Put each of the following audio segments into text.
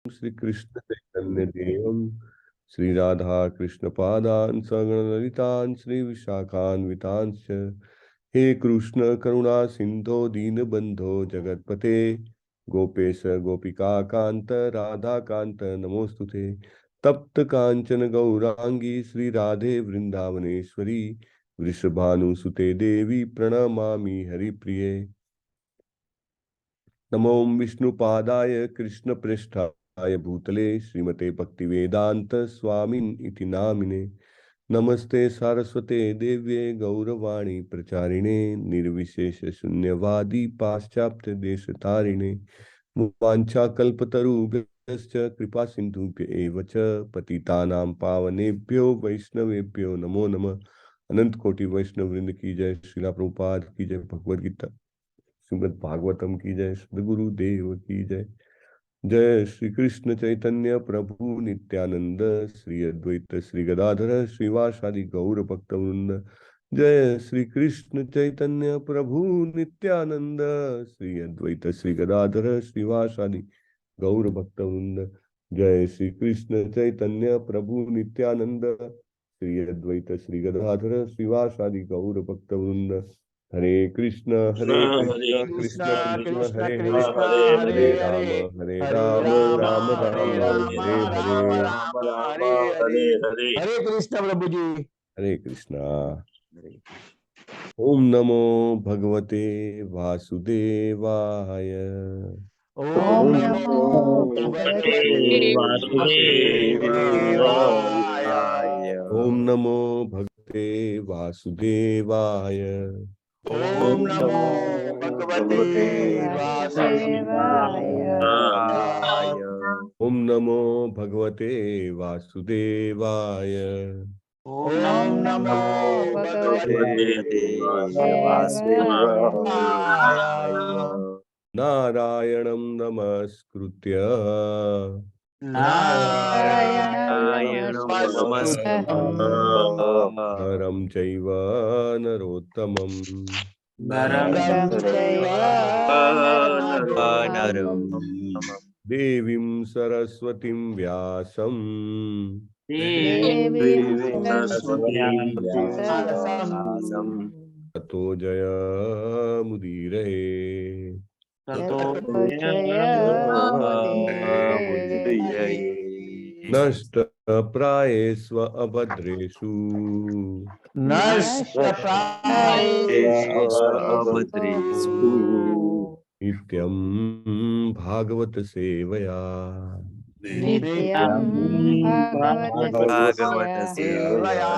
श्री कृष्ण चैतन्य देवम श्री राधा कृष्ण पादान सगण ललितान श्री विशाखान्वितांश्च हे कृष्ण करुणा सिंधो दीन बंधो जगतपते गोपेश गोपिका कांत राधा कांत नमोस्तुते तप्त कांचन गौरांगी श्री राधे वृंदावनेश्वरी वृषभानुसुते देवी प्रणमामि हरिप्रिये नमो विष्णुपादाय कृष्णप्रेष्ठाय भूतले श्रीमते भक्तिवेदांत स्वामिन् इति नामिने नमस्ते सारस्वते देव्ये गौरवाणी प्रचारिणे निर्विशेष शून्यवादी पाश्चात्य देशतारिणे वाञ्छाकल्पतरुभ्यश्च कृपा सिन्धुभ्य एव च पतितानां पावनेभ्यो वैष्णवेभ्यो नमो नमः। अनंत कोटि वैष्णव वृंद की जय। श्रीला प्रभुपाद की जय। भगवद गीता श्रीमद् भागवतम की जय। सद्गुरु देव की जय। जय श्री कृष्ण चैतन्य प्रभु नित्यानंद श्री अद्वैत श्री गदाधर श्रीवासादि गौर भक्तवृंद। जय श्री कृष्ण चैतन्य प्रभु नित्यानंद श्री अद्वैत श्री गदाधर श्रीवासादि गौर भक्तवृंद। जय श्री कृष्ण चैतन्य प्रभु नित्यानंद श्री अद्वैत श्री गदाधर श्रीवासादि गौर भक्तवृंद। हरे कृष्ण कृष्ण कृष्ण हरे हरे हरे राम राम राम हरे हरे। हरे हरे हरे कृष्ण प्रभु जी। हरे कृष्णा। ओम नमो भगवते वासुदेवाय। ओम नमो भगवते वासुदेवाय। ओम नमो भगवते वासुदेवाय। ओम नमो भगवते वासुदेवाय। ओम नमो भगवते वासुदेवाय। ओम नमो भगवते वासुदेवाय। नारायणं नमस्कृत्य नारायणं नमस्कृत्य नरं चैव नरोत्तमं नरं चैव नरोत्तमं देवीं सरस्वतीं व्यासं देवीं सरस्वतीं व्यासं ततो जयमुदीरये। ततो जयमुदीरये। नष्टप्रायेष्व अभद्रेषु नष्टप्रायेष्वभद्रेषु नित्यं भागवत सेवया नित्यं भागवत सेवया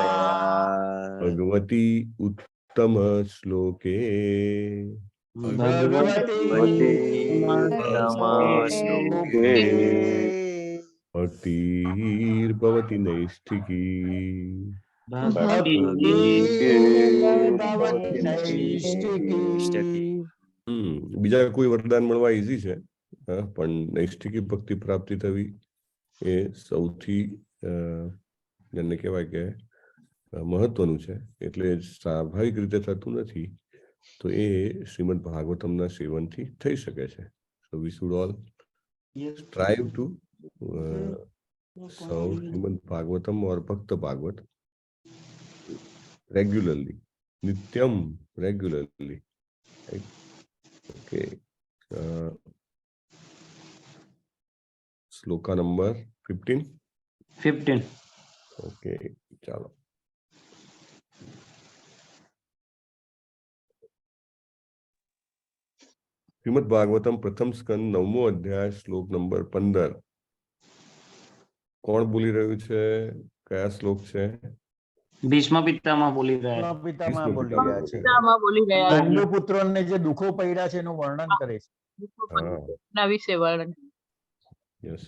भगवती उत्तम श्लोके भगवती श्लोके भक्तिर्भवति नैष्ठिकी। भक्तिर्भवति नैष्ठिकी। બીજા કોઈ વરદાન મળવા ઈઝી છે, પણ નૈષ્ઠિકી ભક્તિ પ્રાપ્તિ થવી એ સૌથી જેને કહેવાય કે મહત્વનું છે. એટલે સ્વાભાવિક રીતે થતું નથી, તો એ શ્રીમદ ભાગવતમના સેવનથી થઈ શકે છે. So we should all strive to serve Srimad Bhagavatam or Bhakta Bhagavat regularly, nityam, regularly. Right? Okay. Sloka number 15. 15. Okay, chalo. Shrimad Bhagavatam પ્રથમ સ્કંદ 9મો અધ્યાય શ્લોક નંબર 15. કોણ બોલી રહ્યું છે? કયા શ્લોક છે? ભીષ્મ પિતામહ બોલી રહ્યા છે. પાંડુ પુત્રોને જે દુઃખો પડ્યા છે એનું વર્ણન કરે છે. ના વિશે વર્ણન. Yes.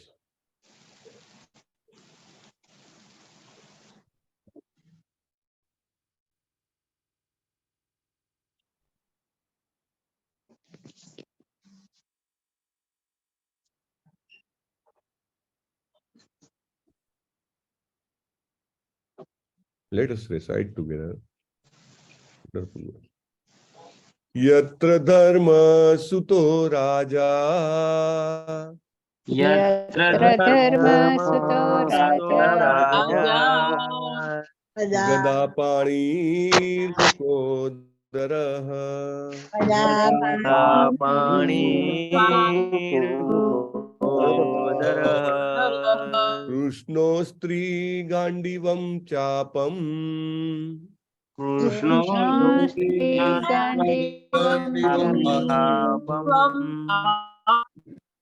Let us recite together. यत्र धर्म सुतो राजा यत्र धर्मसुतो राजा गदापाणिर्वृकोदरः कृष्णो स्त्रीगाण्डीवं चापम् कृष्णो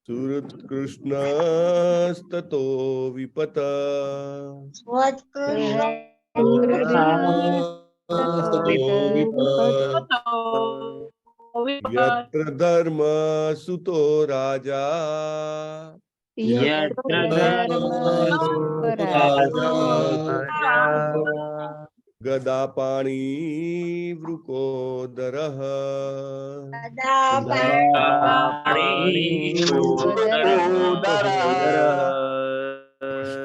सुहृत्कृष्णस्ततो विपत यत्र धर्मसुतो राजा यत्र गदापाणिवृकोदरः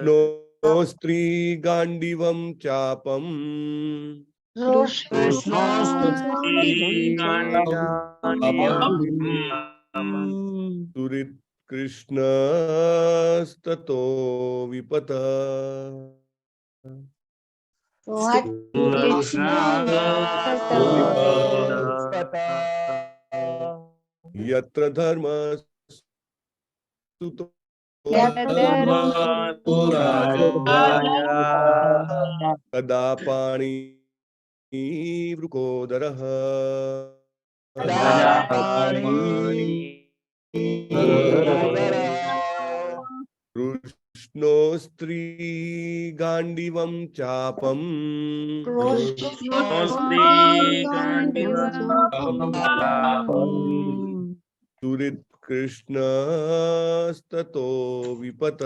कृष्णो स्त्रीगाण्डीवं चापम् कृष्णस्ततो विपत यत्र धर्मसुतो गदापाणिवृकोदरः कृष्णो स्त्रीगाण्डीवं चापम् सुहृत्कृष्णस्ततो विपत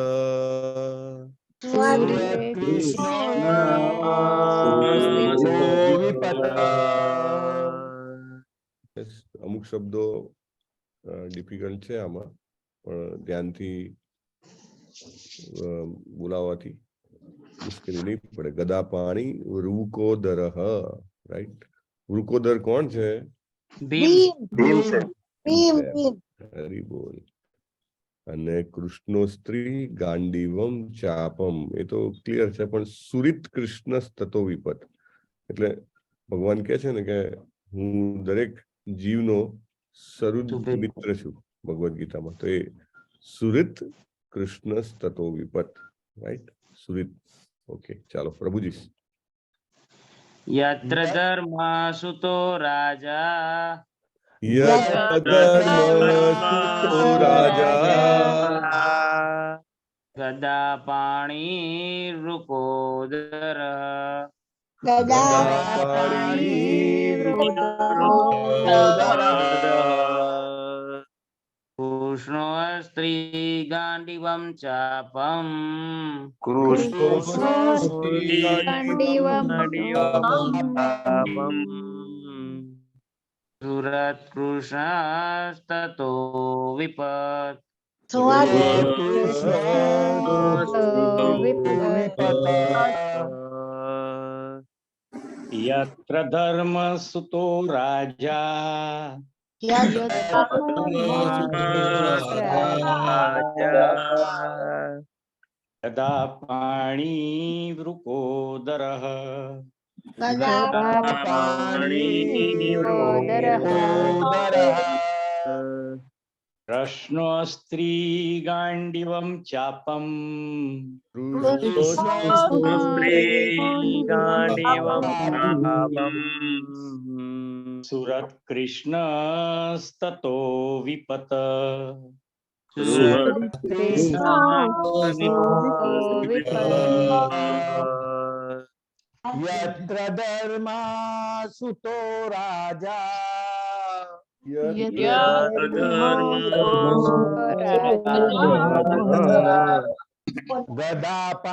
અમુક શબ્દો ડિફિકલ્ટ છે આમાં, પણ ધ્યાનથી બોલાવવાથી મુશ્કેલી નહીં પડે. ગદાપાણી વૃકોદરઃ, રાઈટ? વૃકોદર કોણ છે? હરી બોલ. અને કૃષ્ણો સ્ત્રી ગાંડીવમ ચાપમ, એ તો ક્લિયર છે, પણ સુરિત કૃષ્ણ તતો વિપત, એટલે ભગવાન કહે છે ને કે હું દરેક જીવનો સરુદ મિત્ર છું ભગવદ ગીતામાં, તો એ સુરિત કૃષ્ણ તતો વિપત, રાઈટ? સુરિત. ઓકે, ચાલો પ્રભુજી. यत्र धर्मसुतो राजा गदापाणिर्वृकोदर कृष्णो स्त्रीगाण्डीवं चापम् सुहृत्कृष्णस्ततो विपत् यत्र धर्मसुतो राजा गदापाणिवृकोदरः कृष्णो स्त्रीगाण्डीवं चापम् सुहृत्कृष्णस्ततो विपत यत्र धर्मसुतो राजा गदापाणिवृकोदरः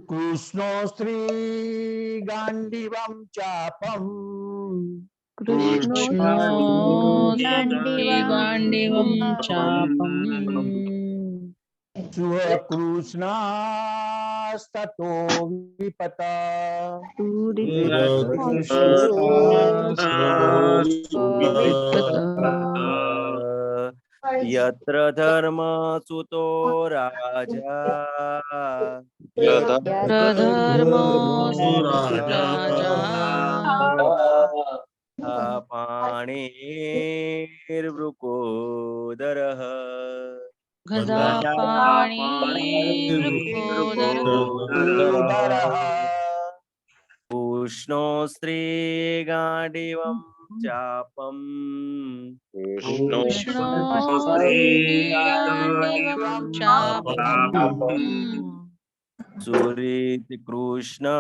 कृष्णो स्त्रीगाण्डीवं चापम् कृष्णस्ततो विपत यत्र धर्मसुतो राजा पाणिर्वृकोदरः उष्णो श्रीगाण्डीवं चापम् सुरीति कृष्ण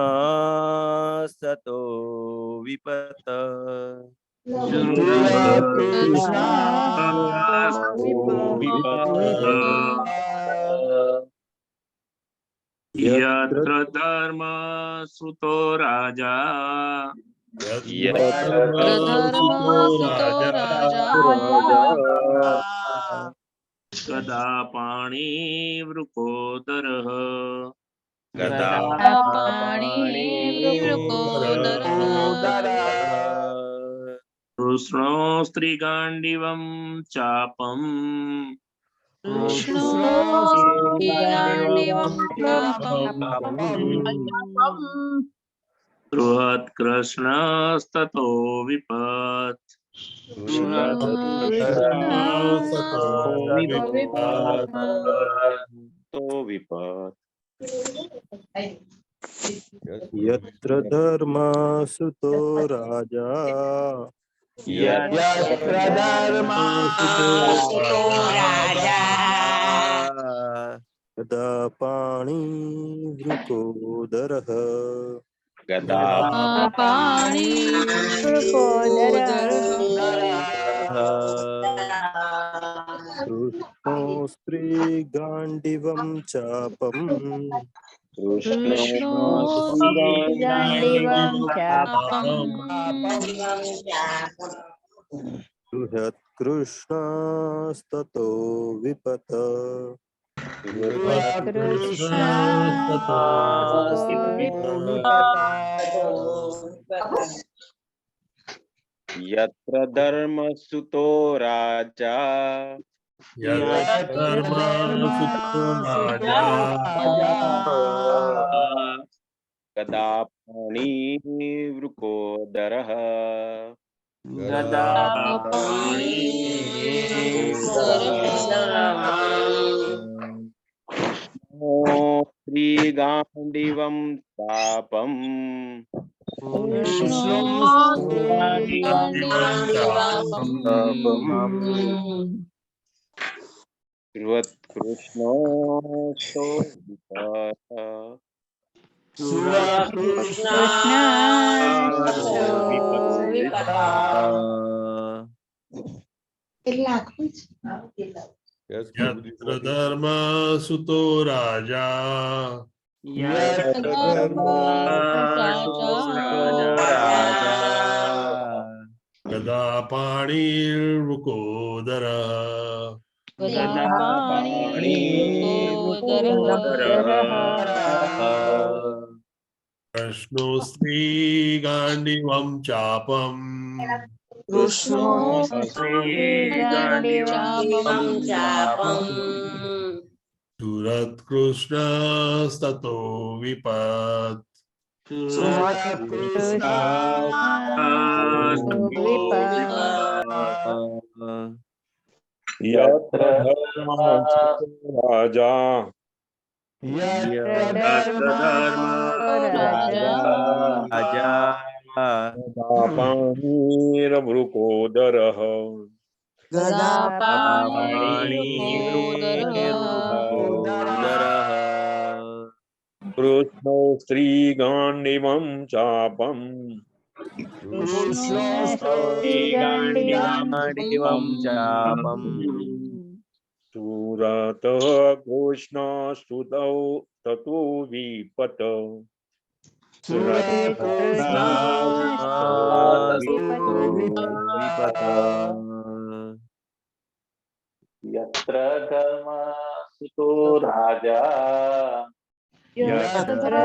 सतो विपत यत्र धर्मसुतो राजा गदा पाणिवृकोदरः कृष्णो स्त्रीगाण्डीवं चापम् बृहत्कृष्णस्ततो विपत् यत्र धर्मसुतो राजा गदा पाणिवृकोदरः कृष्णो स्त्रीगाण्डीवं चापम् बृहत्कृष्णस्ततो विपत यत्र धर्मसुतो राजा गदा पाणिवृकोदरः श्रीगाण्डीवं चापम् कृष्णो यत्र धर्मसुतो राजा गदा पाणिर्वृकोदरः कृष्णो स्त्रीगाण्डीवं चापम् सुरत्कृष्णस्ततो विपत् यत्र धर्मसुतो राजा गदा पाणिर्वृकोदरः कृष्णो स्त्रीगाण्डीवं चापम् सुरतः कृष्णस्तुतौ ततो विपत यत्र धर्मसुतो राजा यत्र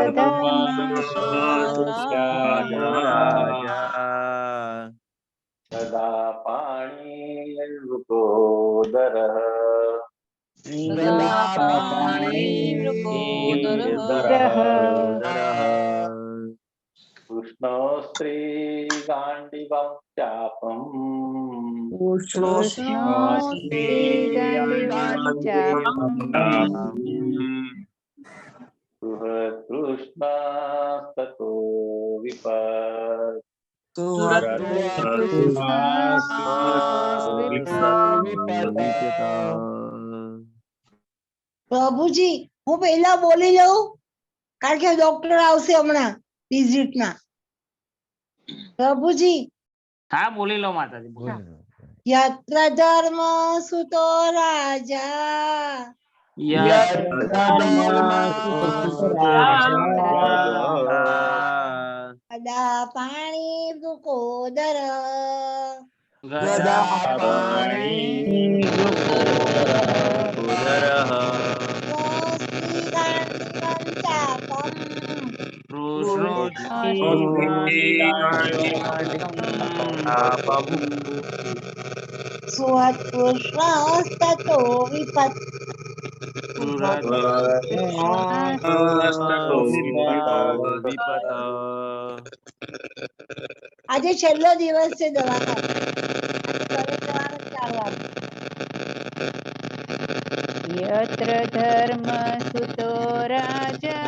तदा पाणिर्वृकोदरः कृष्णस्त्रीगाण्डिवं चापम् बृहत्कृष्णस्ततो विपत् પ્રભુજી હું પહેલા બોલી લઉં કારણ કે ડોક્ટર આવશે હમણાં વિઝિટમાં. પ્રભુજી હા બોલી લો માતાજી બોલો. યત્ર ધર્મ સુતો રાજા કદા પાણી વૃકોદર સુહૃષ્ણસ્તતો વિપત. આજે છેલ્લો દિવસ છે દવાખાને. यत्र धर्मसुतो राजा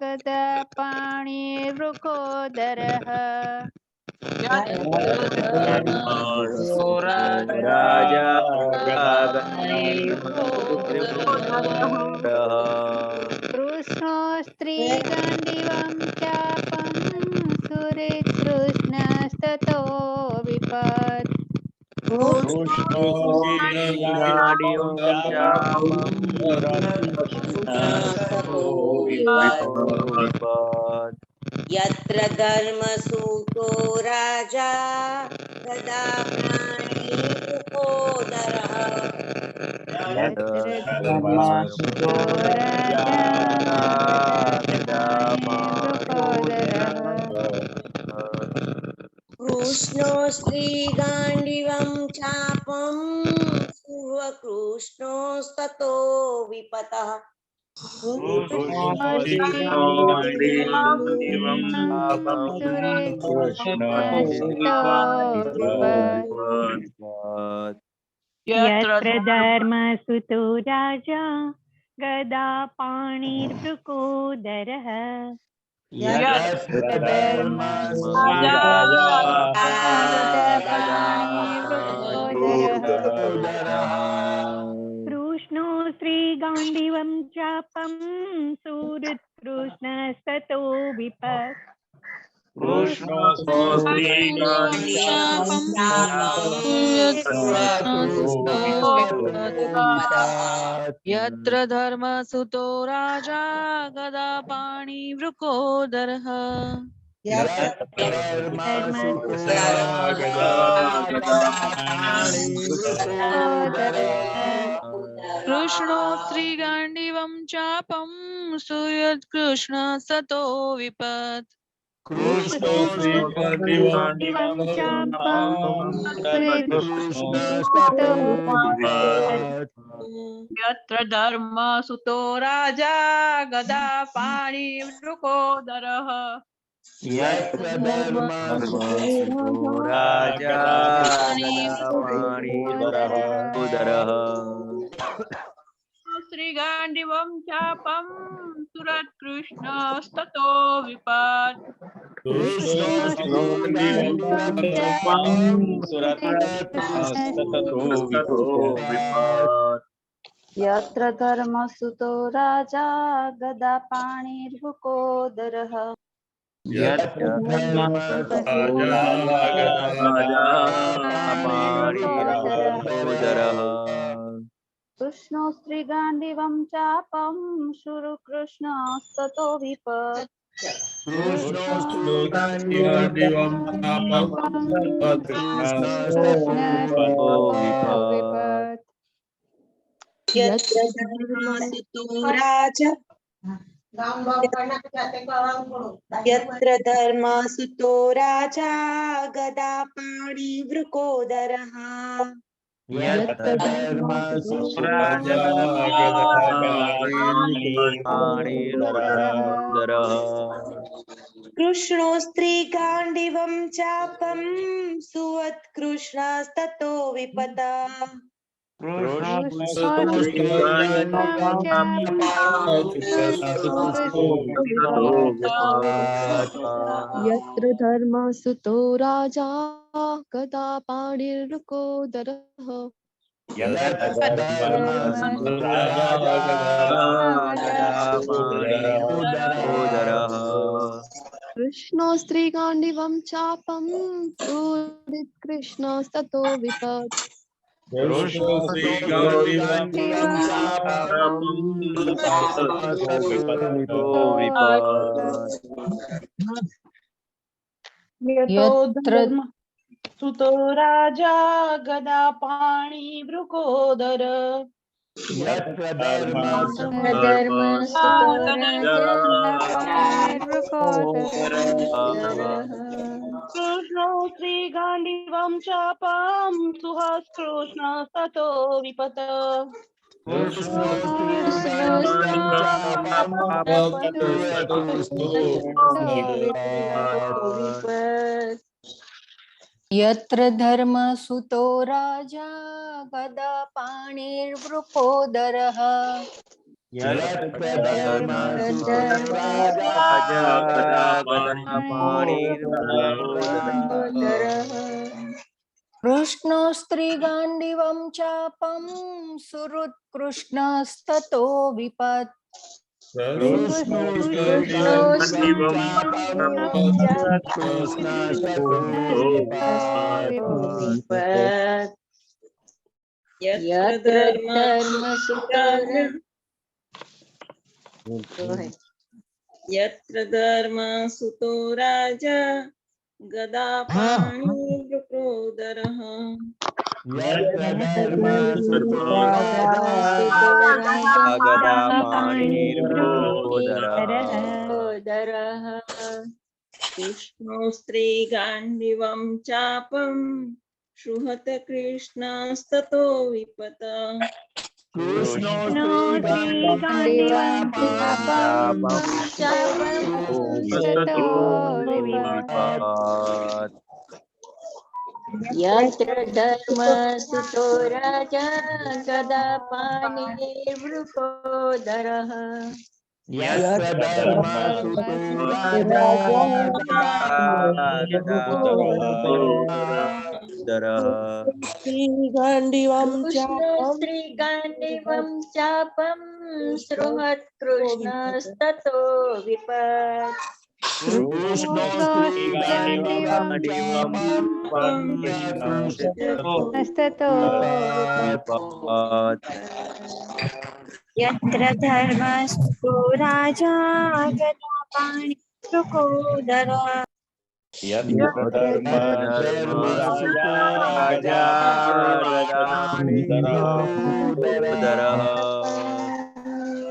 गदा पाणिर्वृकोदरः कृष्णो स्त्रीगाण्डिवं चापं सुहृत्कृष्णस्ततो विपत् यत्र धर्मसूतो राजा तदा प्राणिर्वृकोदरः कृष्णो श्रीगाण्डिवं चापं सुहृत्कृष्णस्ततो विपतः यत्र धर्मसुतो राजा गदा पाणिर्वृकोदरः कृष्णो श्रीगाण्डिवं चापं सुहृत्कृष्णस्ततो विपत् यत्र धर्मसुतो राजा गदा पाणिवृकोदरः कृष्णो श्रीगाण्डिवं चापं सुहृत्कृष्णस्ततो विपत् यत्र धर्मसुतो राजा गदा पाणिवृकोदरः श्रीगाण्डिवं चापं सुहृत्कृष्णस्ततो विपत् यत्र धर्मसुतो राजा गदा पाणिर्वृकोदरः कृष्णो श्रीगाण्डिवं चापं सुहृत्कृष्णस्ततो विपत् यत्र धर्मसुतो राजा यत्र धर्मसुतो राजा गदापाणि वृकोदरः यत्र कृष्णो स्त्रीगाण्डिवं चापं सुवत्कृष्णस्ततो विपता यत्र धर्मसुतो राजा गदा पाणिर्वृकोदरः कृष्णो स्त्रीगाण्डिवं चापं कृष्णस्ततो विपत् यत्र सुतो राजा गदा पाणि वृकोदर कृष्णो श्रीगाण्डिवं चापं सुहस्कृष्णस्ततो विपत यत्र धर्मसुतो राजा गदा पाणिर्वृकोदरः कृष्णो स्त्रीगाण्डिवं चापं सुहृत्कृष्णस्ततो विपत् यत्र धर्मसुतो राजा गदापाणि वृकोदरः कृष्णो स्त्रीगाण्डिवं चापं शुहत कृष्णस्ततो विपत यत्र धर्मसुतो राजा गदा पाणिर्वृकोदरः श्रीगाण्डिवं स्त्रीगाण्डिवं चापं सुहृत्कृष्णस्ततो विपत् यत्र धर्मसुतो राजा गदापाणि वृकोदरः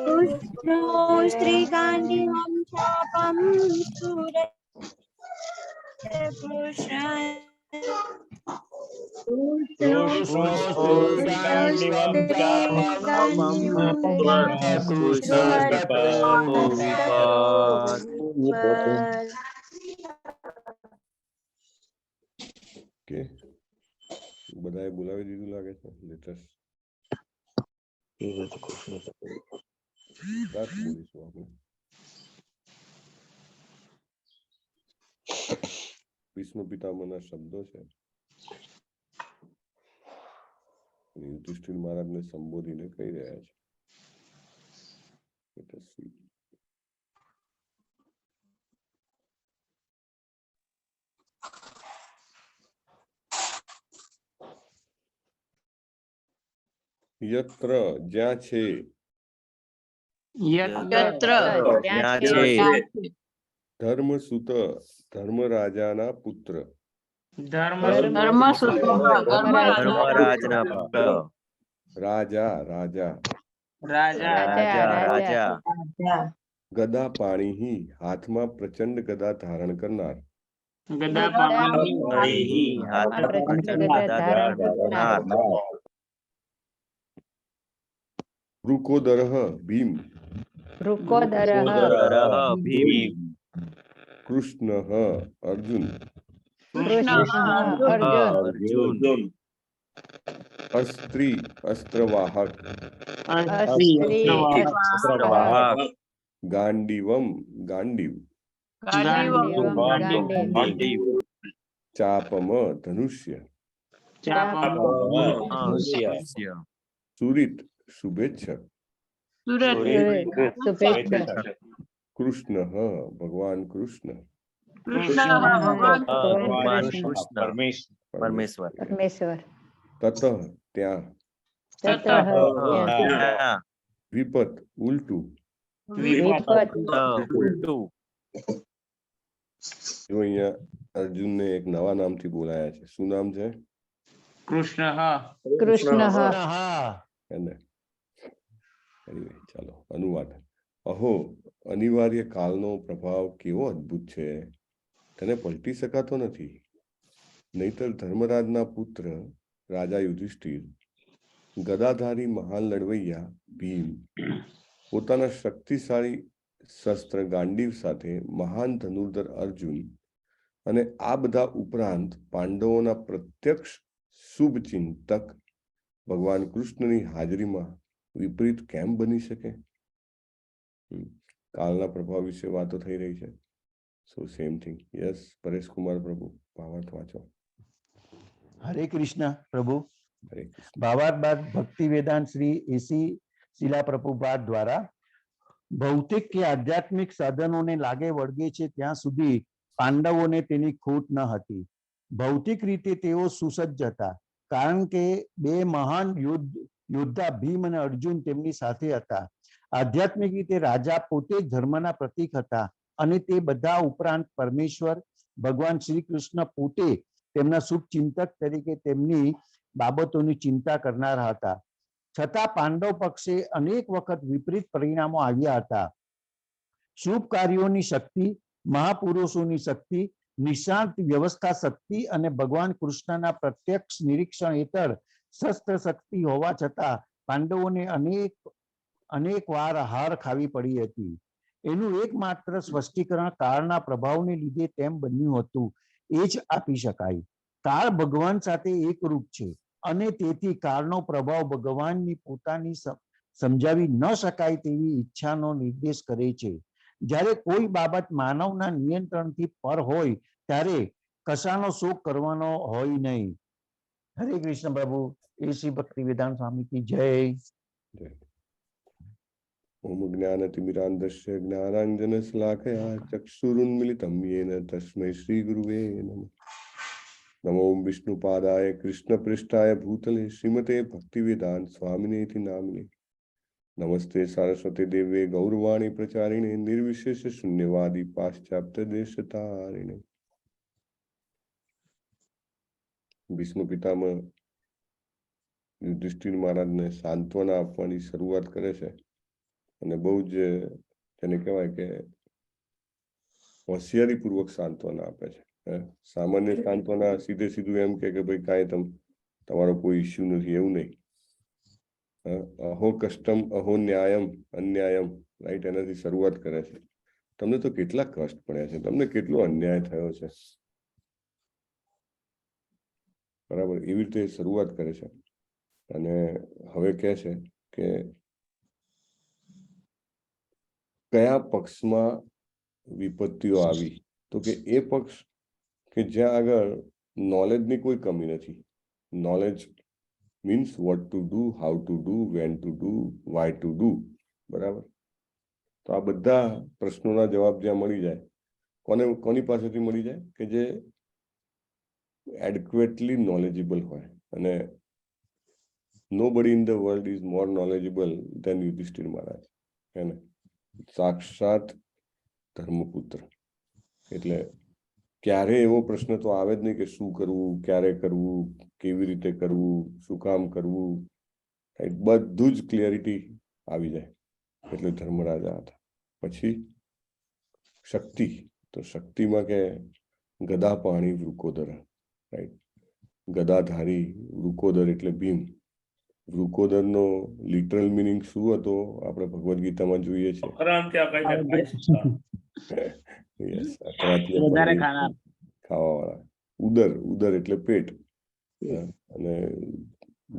कृष्णो स्त्रीगाण्डिवं चापं ઓકે બધાએ બોલાવી દીધું લાગે છે લેટેસ્ટ બોલીશું આપણે ભીષ્મ પિતામહના શબ્દો છે યુધિષ્ઠિર મહારાજને સંબોધીને કહી રહ્યા છે યત્ર જ્યાં છે ધર્મસુત ધર્મરાજાના પુત્ર રાજા રાજા ગદા પાણી હાથમાં પ્રચંડ ગદા ધારણ કરનાર. ગદા પાણી વૃકોદરઃ ભીમ. કૃષ્ણઃ અર્જુન. અર્જુન. અસ્ત્રી અસ્ત્રવાહક. ગાંડીવમ ગાંડીવ. ચાપમ ધનુષ્ય. સુરિત શુભેચ્છક. કૃષ્ણ ભગવાન કૃષ્ણ. પરમેશ્વર. તત ત્યાં. વિપત ઉલટું. જો અહીંયા અર્જુનને એક નવા નામથી બોલાયા છે. શું નામ છે? કૃષ્ણ. એને ચાલો અનુવાદ. અહો, અનિવાર્ય કાળનો પ્રભાવ કેવો અદ્ભુત છે, તેને પલટી શકાતો નથી. નહીતર ધર્મરાજના પુત્ર રાજા યુધિષ્ઠિર, ગદાધારી મહાન લડવૈયા ભીમ, પોતાના શક્તિશાળી શસ્ત્ર ગાંડીવ સાથે મહાન ધનુર્ધર અર્જુન અને આ બધા ઉપરાંત પાંડવોના પ્રત્યક્ષ શુભ ચિંતક ભગવાન કૃષ્ણની હાજરીમાં વિપરીત કેમ બની શકે? કાળના પ્રભાવ વિશે વાતો થઈ રહી છે. So same thing. Yes Paresh Kumar Prabhu, ભાવાર્થ વાંચો. હરે કૃષ્ણ પ્રભુ. હરે કૃષ્ણ. ભાવાર્થ બાદ ભક્તિ વેદાંત શ્રી એસી શિલા પ્રભુપાદ દ્વારા ભૌતિક કે આધ્યાત્મિક સાધનોને લાગે વળગે છે ત્યાં સુધી પાંડવોને તેની ખોટ ન હતી. ભૌતિક રીતે તેઓ સુસજ્જ હતા, કારણ કે બે મહાન યોદ્ધા ભીમ અને અર્જુન તેમની સાથે હતા. આધ્યાત્મિક રીતે રાજા પોતે જ ધર્મના પ્રતીક હતા અને તે બધા ઉપરાંત પરમેશ્વર ભગવાન શ્રી કૃષ્ણ પોતે તેમના શુભ ચિંતક તરીકે તેમની બાબતોની ચિંતા કરનારા હતા. છતાં પાંડવ પક્ષે અનેક વખત વિપરીત પરિણામો આવ્યા હતા. શુભ કાર્યોની શક્તિ, મહાપુરુષોની શક્તિ, નિશાંત વ્યવસ્થા શક્તિ અને ભગવાન કૃષ્ણના પ્રત્યક્ષ નિરીક્ષણ હેઠળ શસ્ત્ર શક્તિ હોવા છતાં પાંડવોને અનેક વાર હાર ખાવી પડી હતી. એનું એકમાત્ર સ્પષ્ટીકરણ કાળના પ્રભાવને લીધે તેમ બન્યું હતું એ જ આપી શકાય. કાળ ભગવાન સાથે એકરૂપ છે અને તેથી કાળનો પ્રભાવ ભગવાનની પોતાની સમજાવી ન શકાય તેવી ઈચ્છાનો નિર્દેશ કરે છે. જ્યારે કોઈ બાબત માનવના નિયંત્રણથી પર હોય ત્યારે કશાનો શોક કરવાનો હોય નહીં. હરે કૃષ્ણ પ્રભુ. એસી ભક્તિ વેદાંત સ્વામી કી જય. ઓમ જ્ઞાનતિમિરાન્ધસ્ય જ્ઞાનાંજનશલાકયા ચક્ષુરુન્મિલિतं येन તસ્मै શ્રી ગુરુવે નમઃ. નમો વિષ્ણુપાદાય કૃષ્ણપૃષ્ઠાય ભૂતલે શ્રીમતે ભક્તિવેદાંત સ્વામિનેતિ નામિને. નમસ્તે સરસ્વતી દેવે ગૌરવાણી પ્રચારિણે નિર્વિશેષ શૂન્યવાદી પાશ્ચાત્ય દેશતારિણે. ભીષ્મ પિતામહ યુધિષ્ઠિર મહારાજને સાંત્વના આપવાની શરૂઆત કરે છે અને બહુ જ તેને કહેવાય કે હોશિયારી પૂર્વક સાંત્વના આપે છે. સામાન્ય સાંત્વના સીધે સીધું એમ કે ભાઈ કાંઈ તમારો કોઈ ઇસ્યુ નથી, એવું નહીં. અહો કષ્ટમ અહો ન્યાયમ અન્યાયમ, રાઈટ, એનાથી શરૂઆત કરે છે. તમને તો કેટલા કષ્ટ પડ્યા છે, તમને કેટલો અન્યાય થયો છે, બરાબર, એવી રીતે શરૂઆત કરે છે. અને હવે કહે છે કે કયા પક્ષમાં વિપત્તિઓ આવી, તો કે એ પક્ષ કે જ્યાં આગળ નોલેજની કોઈ કમી નથી. Knowledge means what to do, how to do, when to do, why to do, બરાબર. તો આ બધા પ્રશ્નોના જવાબ જ્યાં મળી જાય, કોની પાસેથી મળી જાય? કે જે એડક્વેટલી નોલેજેબલ હોય. અને nobody in the world is more knowledgeable than Yudhishthir મહારાજ, હે ને? સાક્ષાત ધર્મપુત્ર. એટલે ક્યારે એવો પ્રશ્ન તો આવે જ નહીં કે શું કરવું, ક્યારે કરવું, કેવી રીતે કરવું, શું કામ કરવું, બધું જ ક્લિયરિટી આવી જાય. એટલે ધર્મરાજા હતા. પછી શક્તિ, તો શક્તિમાં કે ગદા પાણી વૃકોદર, રાઈટ. ગદાધારી, વૃકોદર એટલે ભીમ. વૃકોદરનો લિટરલ મિનિંગ શું હતો આપણે ભગવદ્ ગીતામાં જોઈએ છે. યસ, ખાવા વાળા. ઉદર, ઉદર એટલે પેટ. અને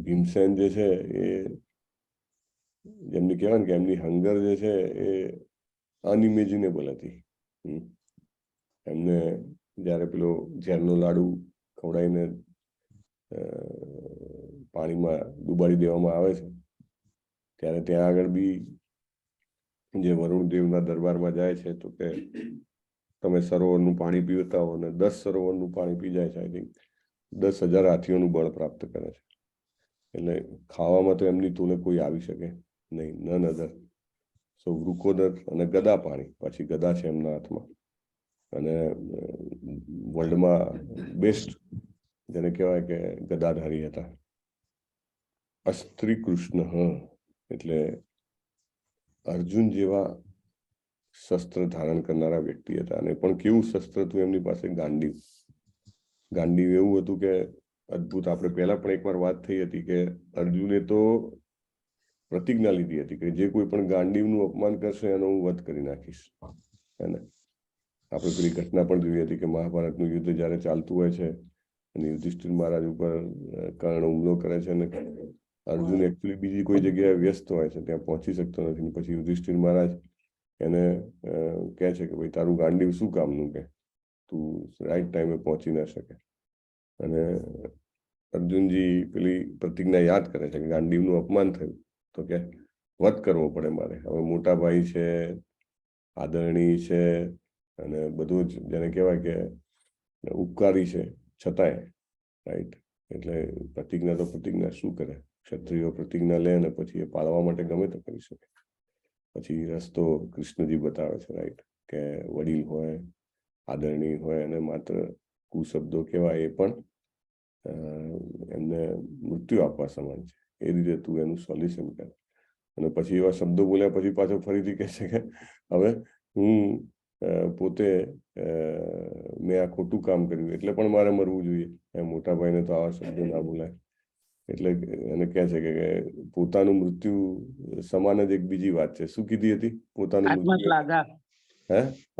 ભીમસેન જે છે એ જેમની કહેવાય ને કે એમની હંગર જે છે એ અનઇમેજિનેબલ હતી. એમને જયારે પેલો ઝેરનો લાડુ ખવડાવીને પાણીમાં ડુબાડી દેવામાં આવે છે ત્યારે ત્યાં આગળ બી જે વરુણ દેવના દરબારમાં જાય છે તો કે તમે સરોવરનું પાણી પીવતા હો, અને 10 સરોવરનું પાણી પી જાય છે. આઈ થિંક 10,000 હાથીઓનું બળ પ્રાપ્ત કરે છે. એટલે ખાવામાં તો એમની તોલે કોઈ આવી શકે નહીં, નન અધર. સો વૃકોદર અને ગદા પાણી, પછી ગદા છે એમના હાથમાં. અને વર્લ્ડમાં બેસ્ટ જેને કહેવાય કે ગદાધારી હતા. અસ્ત્રી કૃષ્ણ એટલે અર્જુન જેવા શસ્ત્ર ધારણ કરનારા વ્યક્તિ હતા. અને પણ કેવું શસ્ત્ર હતું એમની પાસે? ગાંડીવ. ગાંડીવ એવું હતું કે અદ્ભુત. આપણે પહેલા પણ એકવાર વાત થઈ હતી કે અર્જુને તો પ્રતિજ્ઞા લીધી હતી કે જે કોઈ પણ ગાંડીવનું અપમાન કરશે એનો હું વધ કરી નાખીશ. એને આપણે પેલી ઘટના પણ જોઈ હતી કે મહાભારતનું યુદ્ધ જયારે ચાલતું હોય છે અને યુધિષ્ઠિર મહારાજ ઉપર કર્ણ હુમલો કરે છે, અને અર્જુન એકચ્યુઅલી બીજી કોઈ જગ્યાએ વ્યસ્ત હોય છે, ત્યાં પહોંચી શકતો નથી. પછી યુધિષ્ઠિર મહારાજ એને કહે છે કે ભાઈ તારું ગાંડીવ શું કામનું, કે તું રાઈટ ટાઈમે પહોંચી ના શકે. અને અર્જુનજી પેલી પ્રતિજ્ઞા યાદ કરે છે કે ગાંડીવનું અપમાન થયું તો કે વધ કરવો પડે મારે. હવે મોટા ભાઈ છે, આદરણીય છે, અને બધું જ જેને કહેવાય કે ઉપકારી છે, છતાંય રાઈટ. એટલે પ્રતિજ્ઞા તો પ્રતિજ્ઞા શું કરે? ક્ષત્રિયો પ્રતિજ્ઞા લે અને પછી એ પાળવા માટે ગમે તો કરી શકે. પછી રસ્તો કૃષ્ણજી બતાવે છે, રાઈટ, કે વડીલ હોય, આદરણીય હોય, અને માત્ર કુશબ્દો કહેવાય એ પણ એમને મૃત્યુ આપવા સમાન છે. એ રીતે તું એનું સોલ્યુશન કર. અને પછી એવા શબ્દો બોલ્યા પછી પાછો ફરીથી કહે છે કે હવે હું પોતે મેં આ ખોટું કામ કર્યું એટલે પણ મારે મરવું જોઈએ. એમ મોટા ભાઈને તો આવા શબ્દો ના બોલાય. એટલે એને કહે છે કે પોતાનું મૃત્યુ સમાન જ એક બીજી વાત છે. શું કીધી હતી? પોતાનું મૃત્યુ.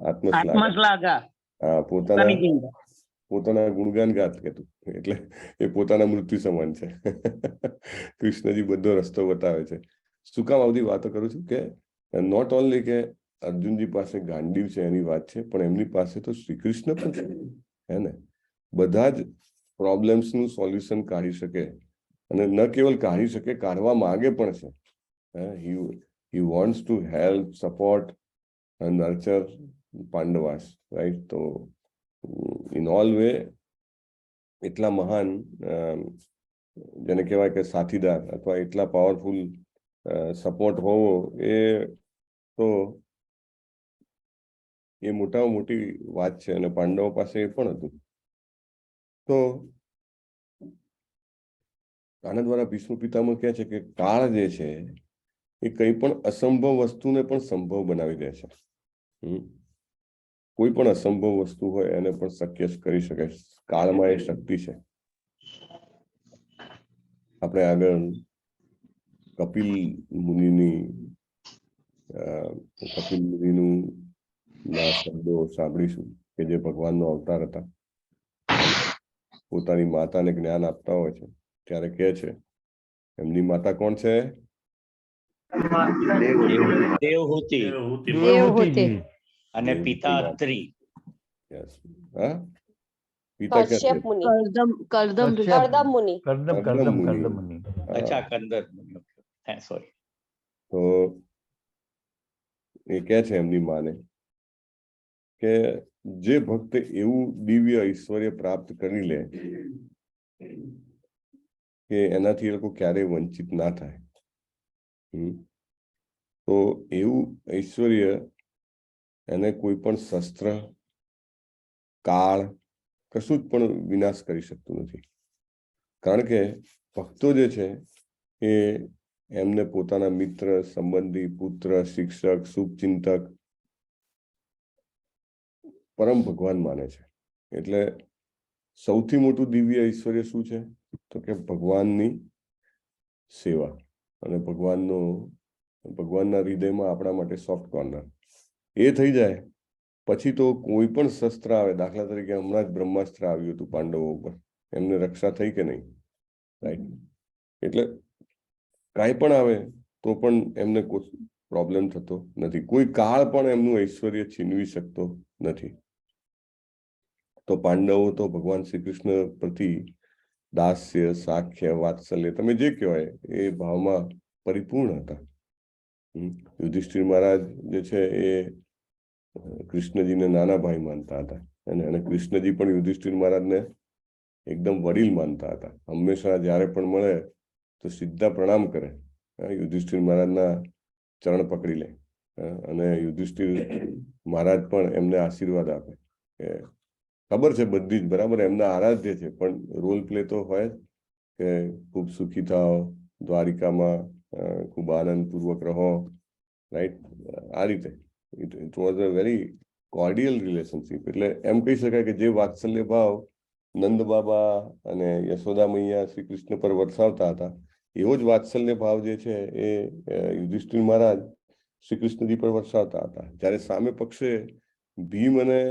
આત્મશ્લાઘા. હા, પોતાના ગુણગાન ગાત કે તું, એટલે એ પોતાના મૃત્યુ સમાન છે. કૃષ્ણજી બધો રસ્તો બતાવે છે. શું કામ આ બધી વાતો કરું છું કે નોટ ઓનલી કે અર્જુનજી પાસે ગાંડીવ છે એની વાત છે, પણ એમની પાસે તો શ્રી કૃષ્ણ પણ છે, હે ને. બધા જ પ્રોબ્લેમ્સનું સોલ્યુશન કાઢી શકે, અને ન કેવલ કાઢી શકે, કાઢવા માંગે પણ છે. he wants to help, support and nurture Pandavas, right. તો ઇન ઓલ વે એટલા મહાન જેને કહેવાય કે સાથીદાર અથવા એટલા પાવરફુલ સપોર્ટ હોવો એ તો એ મોટામાં મોટી વાત છે. અને પાંડવો પાસે એ પણ હતું. તો આના દ્વારા ભીષ્મ પિતામહ કહે છે કે કાળ જે છે એ કઈ પણ અસંભવ વસ્તુને પણ સંભવ બનાવી દે છે. કોઈ પણ અસંભવ વસ્તુ હોય એને પણ શક્ય કરી શકે. કાળમાં એ શક્તિ છે. આપણે આગળ કપિલ મુનિનું ના શબ્દો સાંભળીશું કે જે ભગવાનનો અવતાર હતા. પોતાની માતાને જ્ઞાન આપતા હોય છે ત્યારે કહે છે, એમની માતા કોણ છે? દેવહૂતિ અને પિતા અત્રિ. હા, પિતા કશ્યપ મુનિ. કરદમ મુનિ. મુનિ. અચ્છા, કંદર મુનિ. સોરી. તો એ કહે છે એમની માને કે જે ભક્ત એવું દિવ્ય ઐશ્વર્ય પ્રાપ્ત કરી લે કે એનાથી એ લોકો ક્યારેય વંચિત ના થાય. તો એવું ઐશ્વર્ય એને કોઈ પણ શસ્ત્ર, કાળ કશું જ પણ વિનાશ કરી શકતું નથી. કારણ કે ભક્તો જે છે એ એમને પોતાના મિત્ર, સંબંધી, પુત્ર, શિક્ષક, શુભચિંતક પરમ ભગવાન માને છે. એટલે સૌથી મોટું દિવ્ય ઐશ્વર્ય શું છે? તો કે ભગવાનની સેવા અને ભગવાનના હૃદયમાં આપણા માટે સોફ્ટ કોર્નર. એ થઈ જાય પછી તો કોઈ પણ શસ્ત્ર આવે, દાખલા તરીકે હમણાં જ બ્રહ્માસ્ત્ર આવ્યું હતું પાંડવો ઉપર, એમને રક્ષા થઈ કે નહીં? રાઈટ. એટલે કાંઈ પણ આવે તો પણ એમને કોઈ પ્રોબ્લેમ થતો નથી. કોઈ કાળ પણ એમનું ઐશ્વર્ય છીનવી શકતો નથી. તો પાંડવો તો ભગવાન શ્રી કૃષ્ણ પ્રતિ દાસ્ય, સાખ્ય, વાત્સલ્ય, તમે જે કહેવાય એ ભાવમાં પરિપૂર્ણ હતા. યુધિષ્ઠિર મહારાજ જે છે એ કૃષ્ણજીને નાના ભાઈ માનતા હતા અને કૃષ્ણજી પણ યુધિષ્ઠિર મહારાજને એકદમ વડીલ માનતા હતા. હંમેશા જ્યારે પણ મળે તો સીધા પ્રણામ કરે, યુધિષ્ઠિર મહારાજના ચરણ પકડી લે અને યુધિષ્ઠિર મહારાજ પણ એમને આશીર્વાદ આપે. ખબર છે બધી જ બરાબર, એમના આરાધ્ય છે, પણ રોલ પ્લે તો હોય કે ખૂબ સુખી થાઓ, દ્વારિકામાં ખૂબ આનંદપૂર્વક રહો. રાઈટ. આ રીતે it was a very કોર્ડિયલ relationship. એટલે એમ કહી શકાય કે જે વાત્સલ્ય ભાવ નંદ બાબા અને યશોદા મૈયા શ્રી કૃષ્ણ પર વરસાવતા હતા, એવો જ વાત્સલ્ય ભાવ જે છે એ યુધિષ્ઠિર મહારાજ શ્રી કૃષ્ણજી પર વરસાવતા હતા. જ્યારે સામે પક્ષે ભીમ અને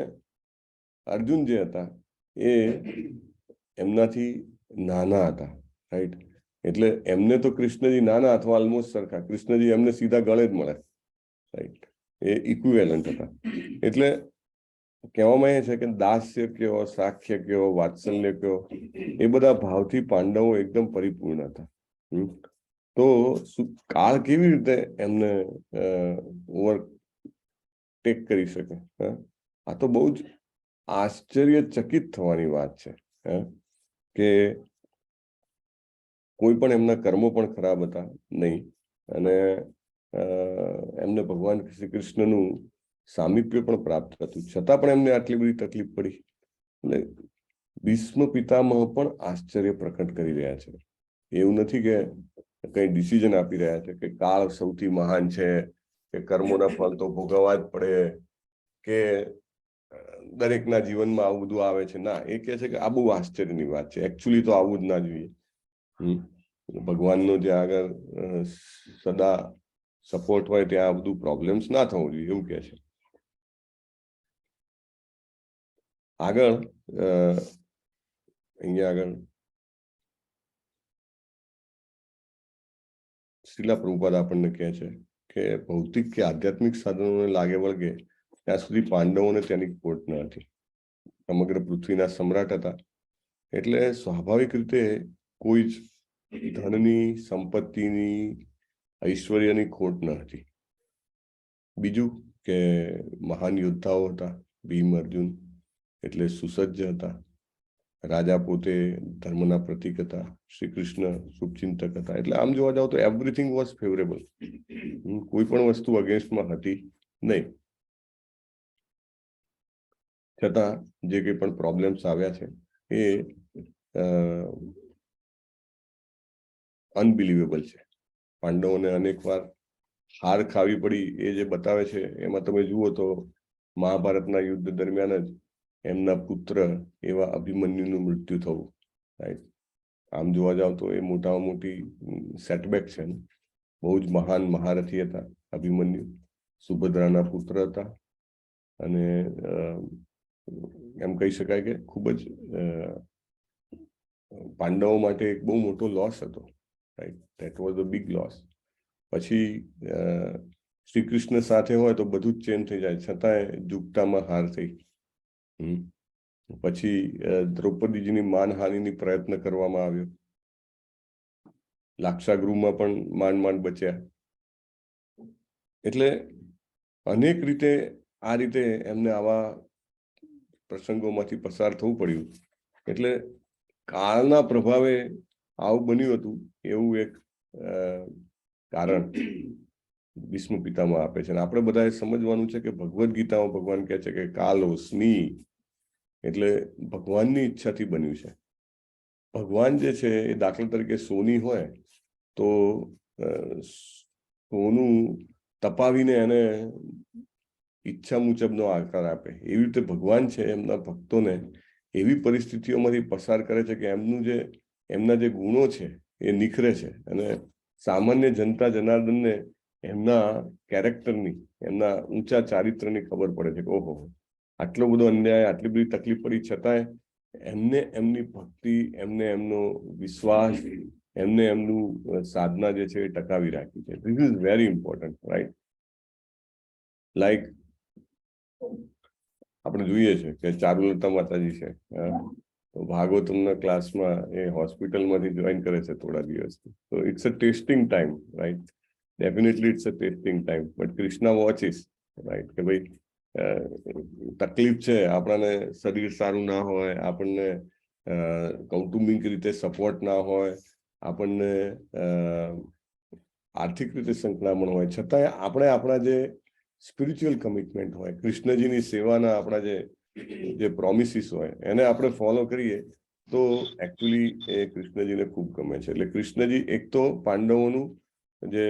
અર્જુન જે હતા એ એમનાથી નાના હતા. રાઈટ. એટલે એમને તો કૃષ્ણજી નાના અથવા ઓલમોસ્ટ સરખા, કૃષ્ણજી એમને સીધા ગળે જ મળે. રાઈટ. એ ઇક્વિવેલન્ટ હતા. એટલે કહેવામાં એ છે કે દાસ્ય કયો, સાખ્ય કયો, વાત્સલ્ય કયો, એ બધા ભાવથી પાંડવો એકદમ પરિપૂર્ણ હતા. તો કાળ કેવી રીતે એમને ઓવરટેક કરી શકે? આ તો બહુ જ આશ્ચર્યચકિત થવાની વાત છે કે કોઈ પણ એમના કર્મો પણ ખરાબ હતા નહીં અને એમને ભગવાન શ્રી કૃષ્ણનું સામીપ્ય પણ પ્રાપ્ત હતું, છતાં પણ એમને આટલી બધી તકલીફ પડી. એટલે ભીષ્મ પિતામહ પણ આશ્ચર્ય પ્રકટ કરી રહ્યા છે. એવું નથી કે કઈ ડિસિઝન આપી રહ્યા છે કે કાળ સૌથી મહાન છે, કે કર્મોના ફળ તો ભોગવવા જ પડે, કે દરેકના જીવનમાં આવું બધું આવે છે. ના, એ કહે છે કે આ બહુ આશ્ચર્યની વાત છે, એકચ્યુઅલી તો આવું જ ના જોઈએ. ભગવાનનો જે આગળ સદા સપોર્ટ હોય ત્યાં આ બધું પ્રોબ્લેમ્સ ના થવું જોઈએ, એવું કહે છે. આગળ અહીંયા આગળ શ્રીલા પ્રભુપાદ આપણને કહે છે કે ભૌતિક કે આધ્યાત્મિક સાધનોને લાગે વળગે ત્યાં સુધી પાંડવોને તેની ખોટ ન હતી. સમગ્ર પૃથ્વીના સમ્રાટ હતા, એટલે સ્વાભાવિક રીતે કોઈ જ ધનની, સંપત્તિની, ઐશ્વર્યની ખોટ ન હતી. બીજું કે મહાન યોદ્ધાઓ હતા, ભીમ, અર્જુન, એટલે સુસજ્જ હતા. રાજા પોતે ધર્મના પ્રતીક હતા, શ્રી કૃષ્ણ શુભચિંતક હતા. એટલે આમ જોવા જાવ તો એવરીથિંગ વોઝ ફેવરેબલ. કોઈ પણ વસ્તુ અગેન્સ્ટમાં હતી નહીં. છતાં જે કંઈ પણ પ્રોબ્લેમ્સ આવ્યા છે એ અનબિલીવેબલ છે. પાંડવોને અનેક વાર હાર ખાવી પડી, એ જે બતાવે છે એમાં તમે જુઓ તો મહાભારતના યુદ્ધ દરમિયાન જ એમના પુત્ર એવા અભિમન્યુનું મૃત્યુ થવું. રાઈટ. આમ જોવા જાવ તો એ મોટામાં મોટી સેટબેક છે. બહુ જ મહાન મહારથી હતા અભિમન્યુ, સુભદ્રાના પુત્ર હતા અને એમ કહી શકાય કે ખૂબ જ પાંડવો માટે એક બહુ મોટો લોસ હતો. Right. That was a big loss. પછી શ્રી કૃષ્ણ સાથે હોય તો બધું જ ચેન્જ થઈ જાય, છતાંય જુગતામાં હાર થઈ. પછી દ્રૌપદીજીની માનહાનિની પ્રયત્ન કરવામાં આવ્યો, લાક્ષાગૃહમાં પણ માંડ બચ્યા. એટલે અનેક રીતે આ રીતે એમને આવા પ્રસંગોમાંથી પસાર થવું પડ્યું. એટલે કાળના પ્રભાવે આવું બન્યું હતું એવું એક કારણ ભીષ્મ પિતામાં આપે છે. અને આપણે બધાએ સમજવાનું છે કે ભગવદ્ ગીતામાં ભગવાન કહે છે કે કાલોસ્મિ, એટલે ભગવાનની ઈચ્છાથી બન્યું છે. ભગવાન જે છે એ દાખલા તરીકે સોની હોય તો સોનું તપાવીને એને ઈચ્છા મુજબનો આકાર આપે. એવી રીતે ભગવાન છે એમના ભક્તોને એવી પરિસ્થિતિઓમાંથી પસાર કરે છે કે એમના જે ગુણો છે એ નિખરે છે અને સામાન્ય જનતા જનાર્દનને એમના કેરેક્ટરની, એમના ઊંચા ચારિત્રની ખબર પડે છે કે ઓહો, આટલો બધો અન્યાય, આટલી બધી તકલીફ પડી છતાંય એમને એમની ભક્તિ, એમને એમનો વિશ્વાસ, એમને એમનું સાધના જે છે એ ટકાવી રાખી છે. This is very important, right? Like આપણે જોઈએ છે કે ચારુલતા માતાજી છે, તો ભાગવતમના ક્લાસમાં એ હોસ્પિટલમાંથી જોઈન કરે છે થોડા દિવસથી. તો it's a testing time, right? Definitely it's a testing time, but Krishna watches, right? કે ભાઈ તકલીફ છે, આપણને શરીર સારું ના હોય, આપણને કૌટુંબિક રીતે સપોર્ટ ના હોય, આપણને આર્થિક રીતે સંકળામણ હોય, છતાંય આપણે આપણા જે સ્પિરિચ્યુઅલ કમિટમેન્ટ હોય, કૃષ્ણજીની સેવાના આપણા જે પ્રોમિસીસ હોય, એને આપણે ફોલો કરીએ તો એકચ્યુઅલી એ કૃષ્ણજીને ખૂબ ગમે છે. એટલે કૃષ્ણજી એક તો પાંડવોનું જે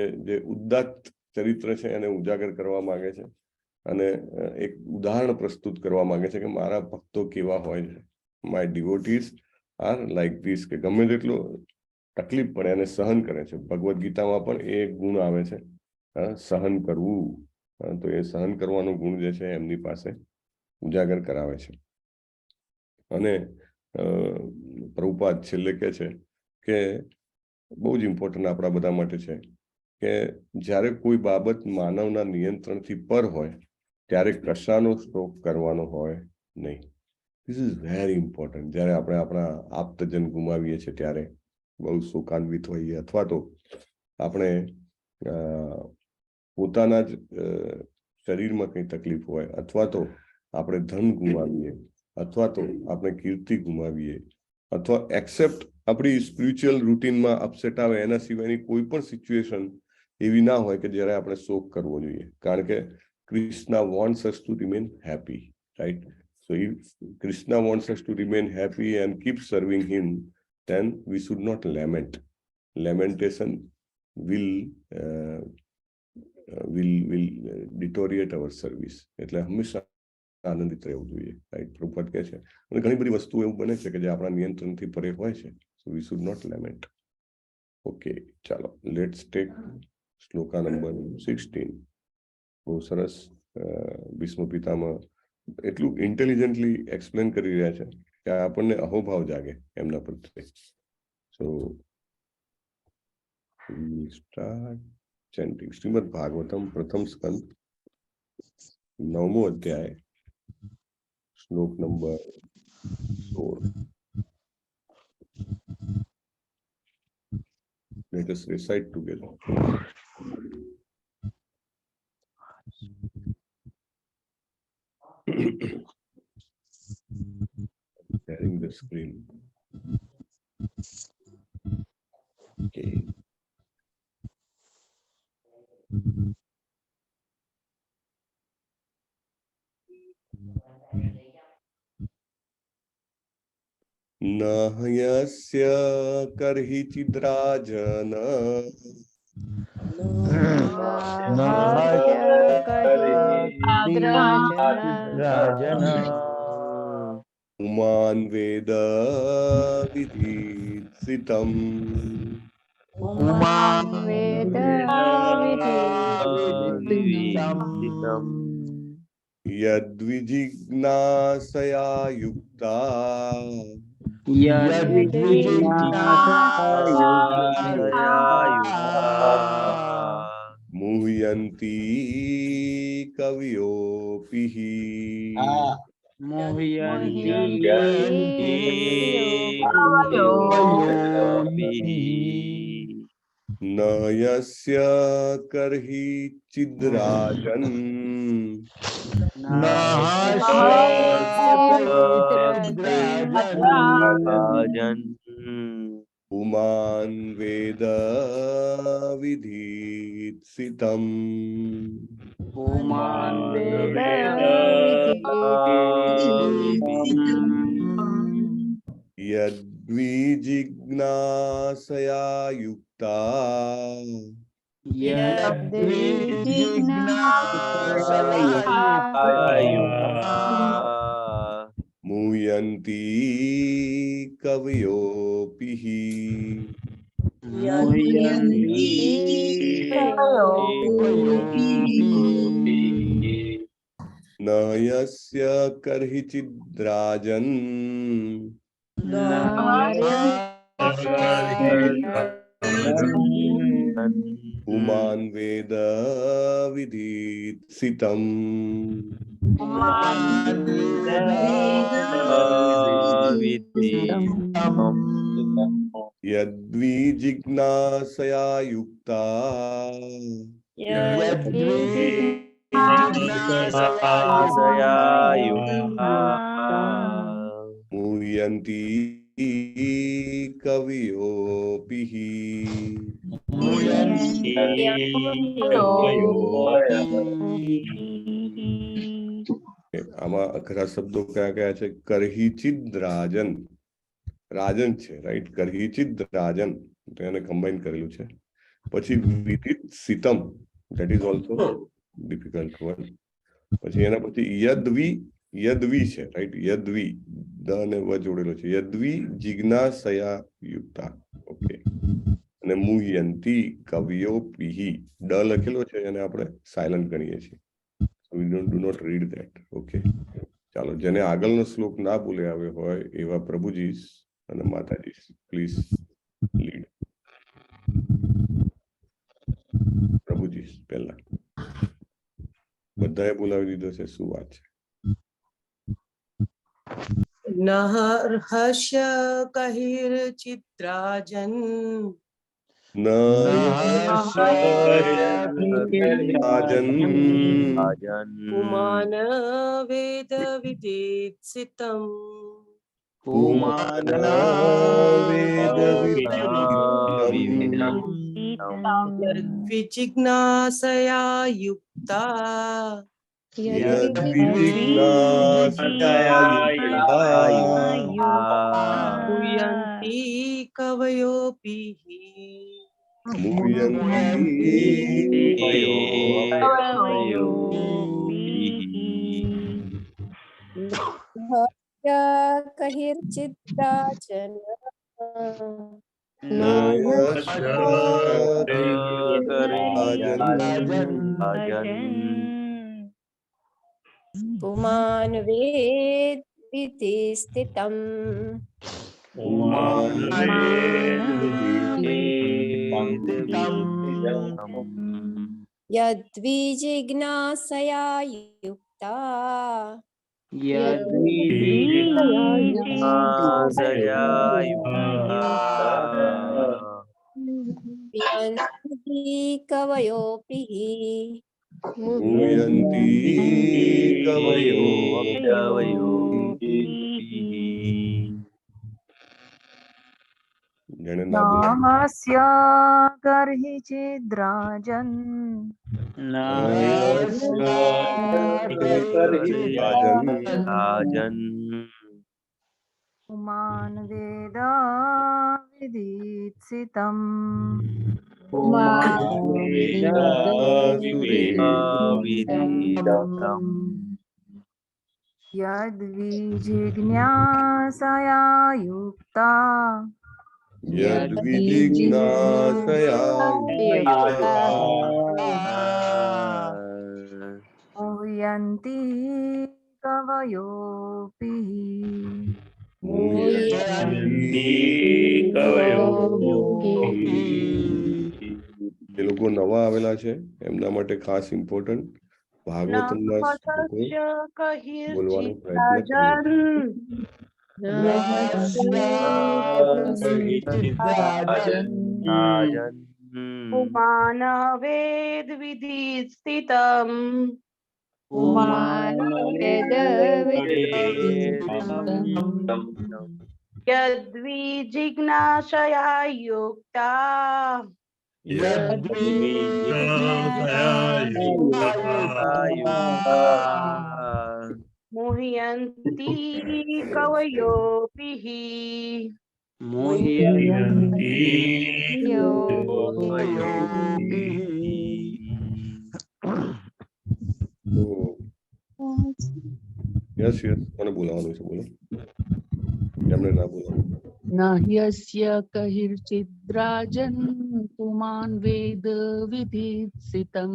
ઉદાત્ત ચરિત્ર છે એને ઉજાગર કરવા માંગે છે અને એક ઉદાહરણ પ્રસ્તુત કરવા માંગે છે કે મારા ભક્તો કેવા હોય છે. માય ડિવોટીઝ આર લાઈક ધીસ, કે ગમે તેટલો તકલીફ પડે અને સહન કરે છે. ભગવદ્ ગીતામાં પણ એ ગુણ આવે છે, સહન કરવું. તો એ સહન કરવાનો ગુણ જે છે એમની પાસે ઉજાગર કરાવે છે. અને પ્રભુપાદ છેલ્લે કહે છે કે બહુ જ ઇમ્પોર્ટન્ટ આપણા બધા માટે છે કે જ્યારે કોઈ બાબત માનવના નિયંત્રણથી પર હોય ત્યારે કશાનો શોક કરવાનો હોય નહીં. This is very important. જ્યારે આપણે આપણા આપ્તજન ગુમાવીએ છીએ ત્યારે બહુ શોકાન્વિત હોઈએ, અથવા તો આપણે પોતાના જ શરીરમાં કંઈ તકલીફ હોય, અથવા તો આપણે ધન ગુમાવીએ, અથવા તો આપણે કીર્તિ ગુમાવીએ, અથવા એક્સેપ્ટ આપણી સ્પિરિચ્યુઅલ રૂટીનમાં અપસેટ આવે, એના સિવાયની કોઈ પણ સિચ્યુએશન એવી ના હોય કે જ્યારે આપણે શોક કરવો જોઈએ. કારણ કે Krishna wants us to remain happy, right? So if Krishna wants us to remain happy and keep serving him, then we should not lament. Lamentation will deteriorate our service. એટલે હંમેશા આનંદિત રહેવું જોઈએ, રાઈટ? પ્રભુપાદ કહે છે. અને ઘણી બધી વસ્તુઓ એવું બને છે કે જે આપણા નિયંત્રણથી પરે હોય છે. સો વી શુડ નોટ લેમેન્ટ. ઓકે, ચાલો લેટ્સ ટેક શ્લોકા નંબર 16. બહુ સરસ ભીષ્મ પિતામહ એટલું ઇન્ટેલિજન્ટલી એક્સપ્લેન કરી રહ્યા છે કે આપણને અહોભાવ જાગે એમના પ્રત્યે. સો સ્ટાર્ટ chanting. શ્રીમદ ભાગવતમ પ્રથમ સ્કંદ 9મો અધ્યાય શ્લોક number 16. Let us recite together. Sharing the screen. Okay. न ह्यस्य कर्हि चिद्राजन उमान् वेद विधीसितम् यद्विजिज्ञासया युक्ता मुह्यन्ति कवयोऽपि न यस्य कर्हि चिद्राजन् उमान् वेद विधीसितम् यद्विजिज्ञासया युक्ता मुह्यन्ति कवयोऽपि न यस्य कर्हिचिद्राजन् पुमान् वेद विदित्सितम् यद्विजिज्ञासया युक्ता मुह्यन्ति कवयोऽपि આમાં અઘરા શબ્દો કયા કયા છે? કરહિચિદ રાજન, રાજન છે રાઈટ, કરહિચિદ રાજન તો એને કમ્બાઈન કરેલું છે. પછી વિદિત સિતમ, that is also difficult word. પછી એના પછી યદ્વી, યદ્વી છે રાઈટ, યદ્વી દ ને વ જોડેલો છે. યદ્વી જિજ્ઞાસયા યુક્તા, ઓકે. અને મુહ્યંતી કવયોપિહિ, ડ લખેલો છે એને આપણે સાયલન્ટ ગણીએ છીએ. We do not read that. Okay. ચાલો, જેને આગળનો શ્લોક ના ભૂલે આવે હોય એવા પ્રભુજી અને માતાજી પ્લીઝ લીડ. પ્રભુજી પહેલા. બધાએ બોલાવી દીધો છે, શું વાત છે? નહર્ષ કહિર ચિત્રાજન પુમાન વેદ વિદિત્સિતમ યદ્વિજિજ્ઞાસયા યુક્તા મુહ્યન્તિ કવયોપિહિ કહિર્ચિત્રાજન પુમાન વેદ વિધિસ્થિતમ યદ્વિજિજ્ઞાસયા યુક્તા મુહ્યન્તિ કવયોપિહિ નામસ્ય કર્હિચિદ્રાજન પુમાન વેદ વિદિત્સિતમ યદ્વિજિજ્ઞાસયા યુક્તા મુહ્યન્તિ કવયોપિહિ જે લોકો નવા આવેલા છે એમના માટે ખાસ ઇમ્પોર્ટન્ટ ભાગવતમના બોલવાનો પ્રયત્ન પુમાન વેદ વિધિસ્થિતમ યદ્વિજિજ્ઞાસયા યુક્તા મુહ્યન્તિ કવયોપિહિ યસ યસ, કોને બોલાવવાનું છે બોલો, એમને ના બોલાવું. નહ્યસ્ય કહિર્ચિદ્રાજન પુમાન વેદ વિધિસિતમ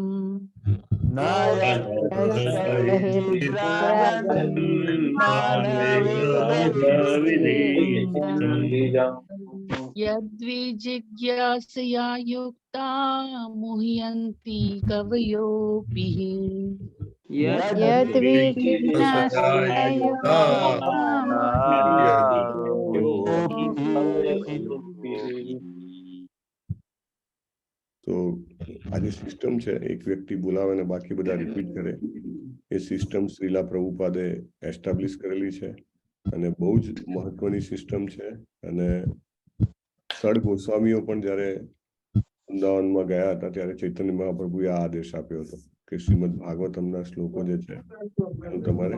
યદ્વિજિજ્ઞાસયા યુક્તા મુહ્યન્તિ કવયોપિઃ યદ્વિજિજ્ઞાસયા તો આ જે સિસ્ટમ છે, એક વ્યક્તિ બોલાવે અને બાકી બધા રિપીટ કરે, એ સિસ્ટમ શ્રીલા પ્રભુપાદે એસ્ટાબ્લિશ કરેલી છે અને બહુ જ મહત્વની સિસ્ટમ છે. અને સડ ગોસ્વામીઓ પણ જ્યારે વૃંદાવનમાં ગયા હતા ત્યારે ચૈતન્ય મહાપ્રભુએ આ આદેશ આપ્યો હતો કે શ્રીમદ ભાગવતમના શ્લોકો જે છે એનું તમારે,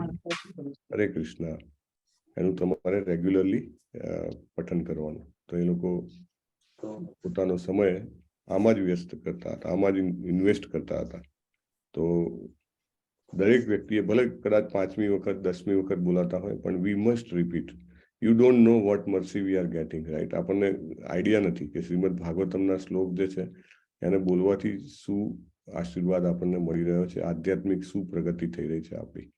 હરે કૃષ્ણ, એનું તમારે રેગ્યુલરલી પઠન કરવાનું. તો એ લોકો પોતાનો સમય આમાં જ વ્યસ્ત કરતા હતા, આમાં જ ઇન્વેસ્ટ કરતા હતા. તો દરેક વ્યક્તિએ ભલે કદાચ 5મી વખત 10મી વખત બોલાતા હોય, પણ we must repeat. You don't know what Mersey we are getting, right? આપણને આઈડિયા નથી કે શ્રીમદ ભાગવતમના શ્લોક જે છે એને બોલવાથી શું આશીર્વાદ આપણને મળી રહ્યો છે, આધ્યાત્મિક શું પ્રગતિ થઈ રહી છે આપણી.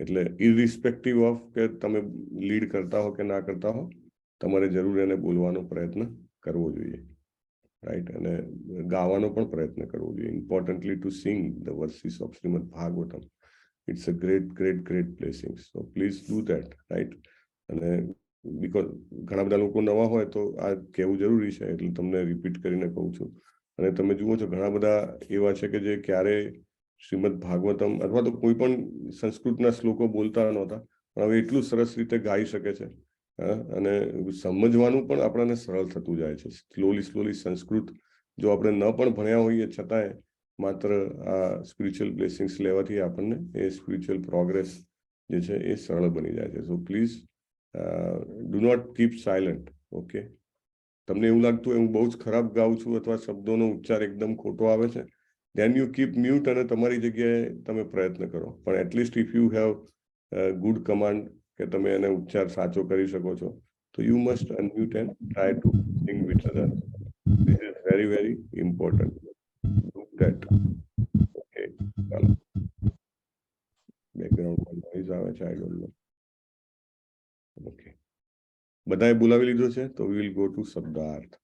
એટલે ઇરરિસ્પેક્ટિવ ઓફ કે તમે લીડ કરતા હો કે ના કરતા હો, તમારે જરૂર એને બોલવાનો પ્રયત્ન કરવો જોઈએ, રાઈટ? અને ગાવાનો પણ પ્રયત્ન કરવો જોઈએ. Importantly to sing the verses of Shrimad Bhagavatam. It's a great great great blessing. So please do that, right? અને બીકોઝ ઘણા બધા લોકો નવા હોય તો આ કહેવું જરૂરી છે, એટલે તમને રિપીટ કરીને કહું છું. અને તમે જુઓ છો ઘણા બધા એવા છે કે જે ક્યારે શ્રીમદ ભાગવતમ અથવા તો કોઈ પણ સંસ્કૃતના શ્લોકો બોલતા નહોતા, પણ હવે એટલું સરસ રીતે ગાઈ શકે છે. અને સમજવાનું પણ આપણને સરળ થતું જાય છે. સ્લોલી સંસ્કૃત જો આપણે ન પણ ભણ્યા હોઈએ છતાંય માત્ર આ સ્પિરિચ્યુઅલ બ્લેસિંગ્સ લેવાથી આપણને એ સ્પિરિચ્યુઅલ પ્રોગ્રેસ જે છે એ સરળ બની જાય છે. So please do not keep silent. Okay, તમને એવું લાગતું હોય હું બહુ જ ખરાબ ગાઉં છું અથવા શબ્દોનો ઉચ્ચાર એકદમ ખોટો આવે છે, ધેન યુ કીપ મ્યુટ અને તમારી જગ્યાએ તમે પ્રયત્ન કરો. પણ at least if you have good command કે તમે એને ઉચ્ચાર સાચો કરી શકો છો, તો you must unmute and try to sing with other. This is very very important. Do that. Okay, ચાલો. બેકગ્રાઉન્ડમાં નોઇઝ આવે છે, આઈ ડોન્ટ નો. ઓકે, બધાએ બોલાવી લીધો છે, તો વી વિલ ગો ટુ શબ્દાર્થ.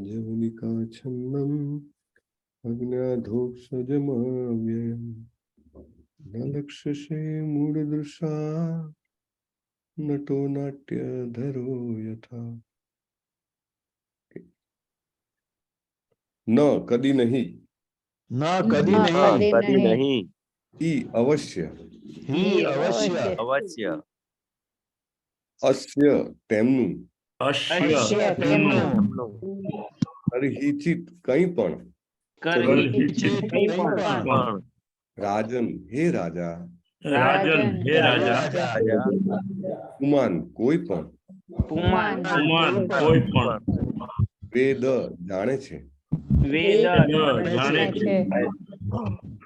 જવનિકા છન્નમ અજ્ઞાધોક્ષજમાવ્યયમ ન લક્ષ્યસે મૂળદૃશા નટો નાટ્ય ધરો યથા. ન કદી નહીં, ન કદી નહીં, ઈ અવશ્ય, અવશ્ય, અસ્ય તેમનું, તેમનું, અરહિચિત કંઈ પણ, રાજન હે રાજા, પુમાન કોઈ પણ, વેદ જાણે છે,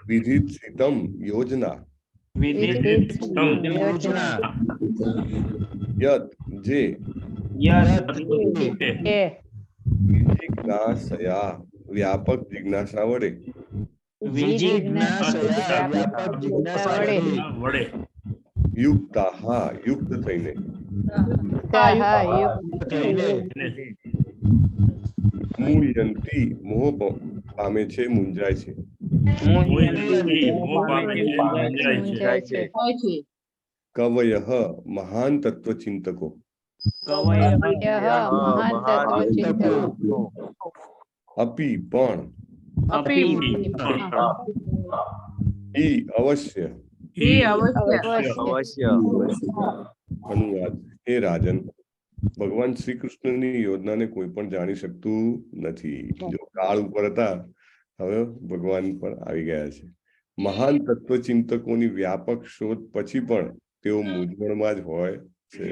વિધિત સિતમ યોજના, યત જે, જિજ્ઞાસયા વ્યાપક જિજ્ઞાસા વડે, યુક્તા યુક્ત થઈને, મુહ્યંતિ મોહ પામે છે, મૂંઝાય છે, કવયઃ મહાન તત્વચિંતકો, અપી પણ, ઈ અવશ્ય, અનુવાદ હે રાજન, ભગવાન શ્રી કૃષ્ણની યોજનાને કોઈ પણ જાણી શકતું નથી. જો કાળ ઉપર હતા, હવે ભગવાન પણ આવી ગયા છે. મહાન તત્વચિંતકોની વ્યાપક શોધ પછી પણ તેઓ મૂંઝવણમાં જ હોય છે.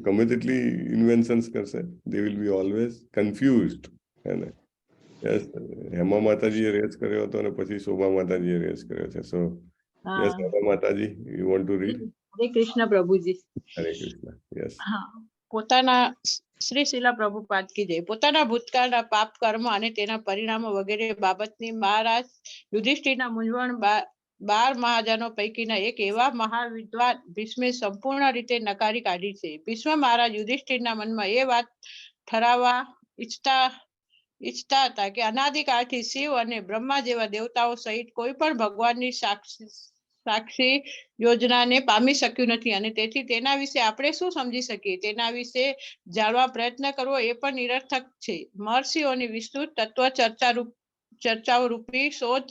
ગમે તેટલી ઇન્વેન્શન્સ કરશે, they will be always confused. Yes, Hema માતાજીએ રેસ કર્યો હતો અને પછી શોભા માતાજીએ રેસ કર્યો છે. સો યસ, હેમા માતાજી, યુ વોન્ટ ટુ રીડ? હરે કૃષ્ણ પ્રભુજી. હરે કૃષ્ણ. યસ. હા, પોતાના શ્રી શીલા પ્રભુપાદ કી જય. પોતાના ભૂતકાળના પાપ કર્મ અને તેના પરિણામો વગેરે બાબતની મહારાજ યુધિષ્ઠિરના મૂંઝવણ 12 મહાજનો પૈકીના એક એવા મહાવિદ્વાન ભીષ્મે સંપૂર્ણ રીતે નકારી કાઢી છે. ભીષ્મ મહારાજ યુધિષ્ઠિરના મનમાં એ વાત ઠરાવવા ઈચ્છતા હતા કે અનાદિકાળથી શિવ અને બ્રહ્મા જેવા દેવતાઓ સહિત કોઈ પણ ભગવાનની સાક્ષી યોજનાને પામી શક્યું નથી અને તેથી તેના વિશે આપણે શું સમજી શકીએ, તેના વિશે જાણવા પ્રયત્ન કરવો એ પણ નિરર્થક છે. મહર્ષિઓની વિસ્તૃત તત્વ ચર્ચાઓ રૂપી શોધ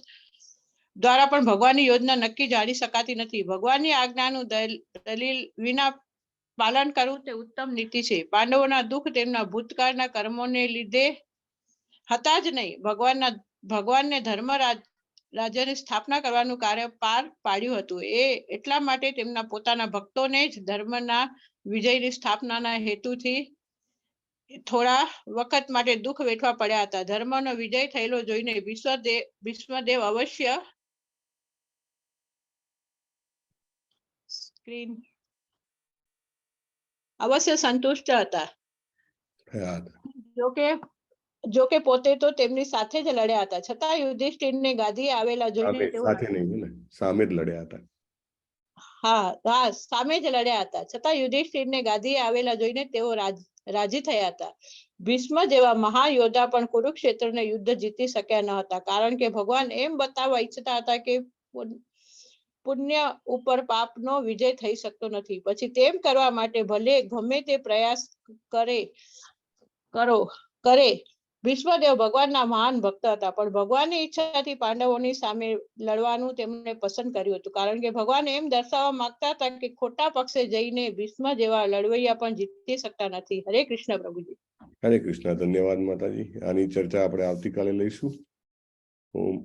દ્વારા પણ ભગવાનની યોજના નક્કી જાણી શકાતી નથી. ભગવાનની આજ્ઞાનું દલીલ વિના પાલન કરવું તે ઉત્તમ નીતિ છે. પાંડવોના દુઃખ તેમના ભૂતકાળના કર્મોને લીધે હતા જ નહીં, ભગવાનને ધર્મ રાજ્યની સ્થાપના કરવાનું કાર્ય પાર પાડ્યું હતું. એ એટલા માટે તેમના પોતાના ભક્તોને જ ધર્મના વિજયની સ્થાપનાના હેતુથી થોડા વખત માટે દુઃખ વેઠવા પડ્યા હતા. ધર્મનો વિજય થયેલો જોઈને ભીષ્મદેવ અવશ્ય સંતુષ્ટ હતા. જોકે પોતે તો તેમની સાથે જ લડ્યા હતા, છતાં યુધિષ્ઠિરને ગાદીએ આવેલા જોઈને તેઓ સાથે નહીં ને, સામે જ લડ્યા હતા. હા, સામે જ લડ્યા હતા, છતાં યુધિષ્ઠિરને ગાદીએ આવેલા જોઈને તેઓ રાજી થયા હતા. ભીષ્મ જેવા મહાયોદ્ધા પણ કુરુક્ષેત્રને યુદ્ધ જીતી શક્યા ન હતા, કારણ કે ભગવાન એમ બતાવવા ઈચ્છતા હતા કે પુણ્ય ઉપર પાપનો વિજય થઈ શકતો નથી. પછી તેમ કરવા માટે ભલે ગમે તે પ્રયાસ કરે. ભીષ્મદેવ ભગવાનના મહાન ભક્ત હતા, પણ ભગવાનની ઈચ્છાથી પાંડવોની સામે લડવાનું તેમણે પસંદ કર્યું હતું, કારણ કે ભગવાન એમ દર્શાવવા માંગતા હતા કે ખોટા પક્ષે જઈને ભીષ્મ જેવા લડવૈયા પણ જીતી શકતા નથી. હરે કૃષ્ણ પ્રભુજી. હરે કૃષ્ણ. ધન્યવાદ માતાજી. આની ચર્ચા આપણે આવતીકાલે લઈશું. ઓમ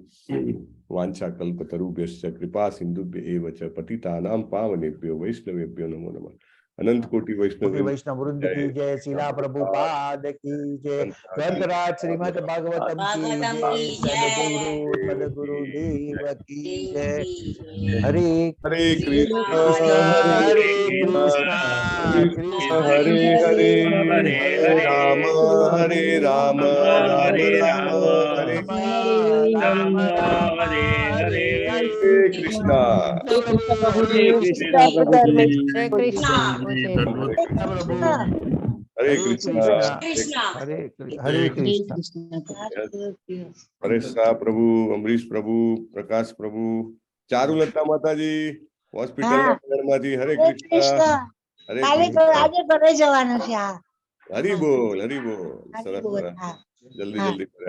વાંછા કલ્પતરુભ્યશ્ચ કૃપા સિંધુભ્ય એવ ચ પતિતાનાં પાવનેભ્યો વૈષ્ણવેભ્યો નમો નમઃ. અનંત કોટી વૈષ્ણવ વૃંદ કી જય. શીલા પ્રભુપાદ કી જય. ગ્રંથરાજ શ્રીમદ ભાગવતમ કી જય. સદગુરુ દેવ કી જય. હરે કૃષ્ણ. હરે કૃષ્ણ. હરે હરે રામ હરે રામ હરે રામ હરે કૃષ્ણ. હરે કૃષ્ણ. હરે કૃષ્ણ. પરેશ શાહ પ્રભુ, અમરીશ પ્રભુ, પ્રકાશ પ્રભુ, ચારુલતા માતાજી હોસ્પિટલ માંથી. હરે કૃષ્ણ. હરે આજે ઘરે જવાનું છે. હરી બોલ, હરી બોલ. સરસ સરસ. જલ્દી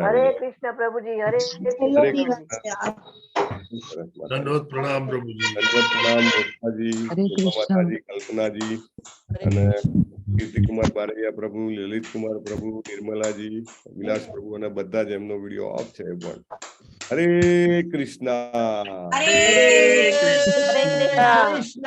હરે કૃષ્ણ પ્રભુજી. હરે દંડવત પ્રણામ પ્રભુજી. દંડવત પ્રણામ મોક્ષાજી, માતાજી, કલ્પનાજી અને કીર્તિકુમાર બારૈયા પ્રભુ, લલિત કુમાર પ્રભુ, નિર્મલાજી, વિલાસ પ્રભુ અને બધા જ એમનો વિડીયો ઓફ છે પણ. હરે કૃષ્ણ. કૃષ્ણ.